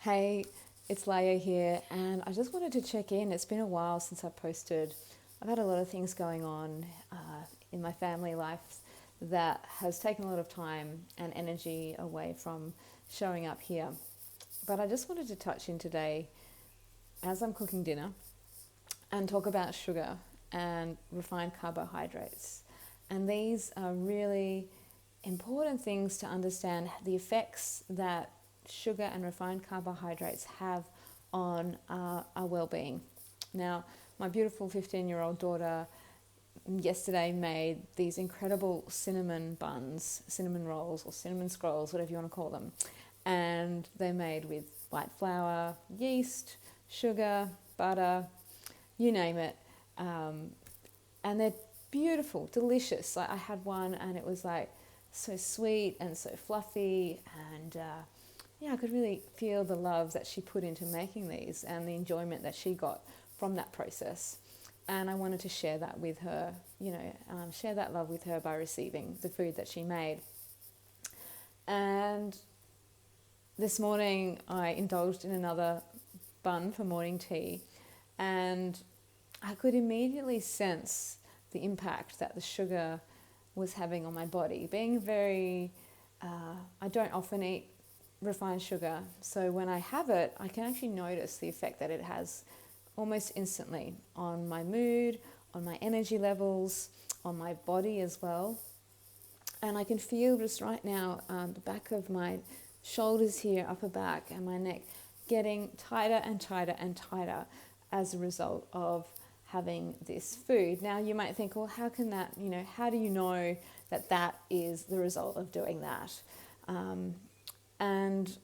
Hey, it's Laia here, and I just wanted to check in. It's been a while since I posted. I've had a lot of things going on in my family life that has taken a lot of time and energy away from showing up here. But I just wanted to touch in today as I'm cooking dinner and talk about sugar and refined carbohydrates. And these are really important things to understand the effects that sugar and refined carbohydrates have on our well-being. Now, my beautiful 15-year-old daughter yesterday made these incredible cinnamon buns, cinnamon rolls or cinnamon scrolls, whatever you want to call them. And they're made with white flour, yeast, sugar, butter, you name it. And they're beautiful, delicious. Like I had one and it was like so sweet and so fluffy, and I could really feel the love that she put into making these and the enjoyment that she got from that process. And I wanted to share that with her, share that love with her by receiving the food that she made. And this morning I indulged in another bun for morning tea, and I could immediately sense the impact that the sugar was having on my body. Being I don't often eat refined sugar, so when I have it, I can actually notice the effect that it has almost instantly on my mood, on my energy levels, on my body as well. And I can feel just right now the back of my shoulders here, upper back, and my neck getting tighter and tighter and tighter as a result of having this food. Now you might think, well, how can that, how do you know that that is the result of doing that? And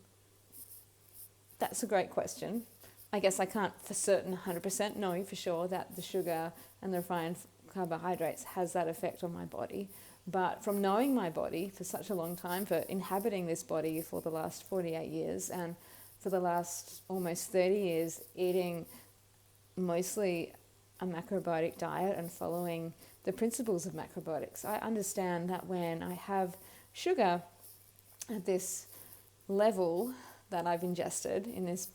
that's a great question. I guess I can't for certain 100% know for sure that the sugar and the refined carbohydrates has that effect on my body. But from knowing my body for such a long time, for inhabiting this body for the last 48 years, and for the last almost 30 years eating mostly a macrobiotic diet and following the principles of macrobiotics, I understand that when I have sugar at this level that I've ingested in this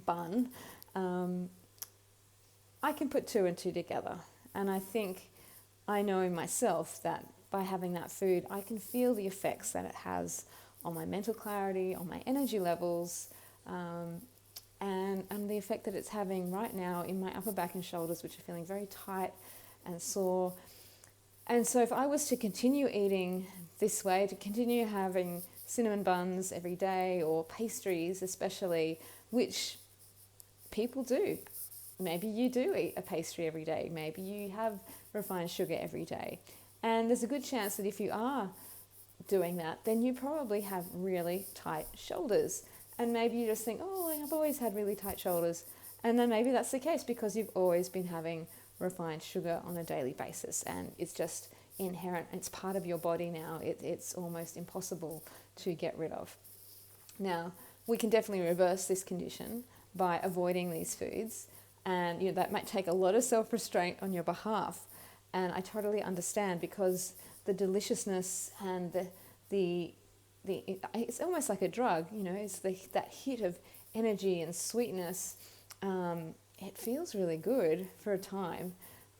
bun, I can put two and two together. And I think I know in myself that by having that food, I can feel the effects that it has on my mental clarity, on my energy levels, and the effect that it's having right now in my upper back and shoulders, which are feeling very tight and sore. And so if I was to continue eating this way, to continue having cinnamon buns every day, or pastries especially, which people do. Maybe you do eat a pastry every day. Maybe you have refined sugar every day. And there's a good chance that if you are doing that, then you probably have really tight shoulders. And maybe you just think, oh, I've always had really tight shoulders. And then maybe that's the case because you've always been having refined sugar on a daily basis, and it's just inherent. It's part of your body now. It's almost impossible to get rid of. Now, we can definitely reverse this condition by avoiding these foods, and that might take a lot of self-restraint on your behalf. And I totally understand, because the deliciousness and it's almost like a drug, it's that hit of energy and sweetness. It feels really good for a time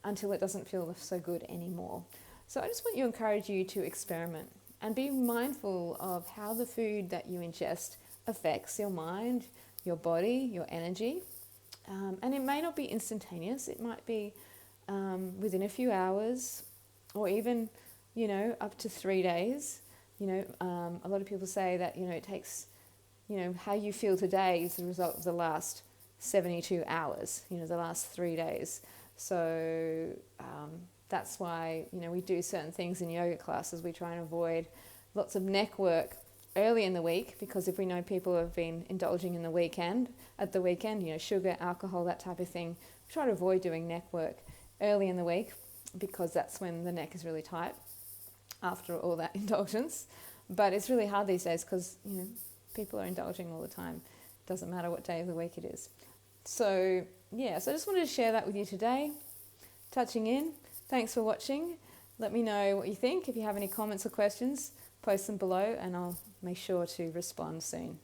until it doesn't feel so good anymore. So I just want to encourage you to experiment and be mindful of how the food that you ingest affects your mind, your body, your energy. And it may not be instantaneous. It might be within a few hours, or even, up to 3 days. A lot of people say that, it takes, how you feel today is the result of the last 72 hours, the last 3 days. So that's why, we do certain things in yoga classes. We try and avoid lots of neck work early in the week, because if we know people have been indulging at the weekend, sugar, alcohol, that type of thing, we try to avoid doing neck work early in the week, because that's when the neck is really tight after all that indulgence. But it's really hard these days because, people are indulging all the time. Doesn't matter what day of the week it is. So I just wanted to share that with you today. Touching in. Thanks for watching. Let me know what you think. If you have any comments or questions, post them below and I'll make sure to respond soon.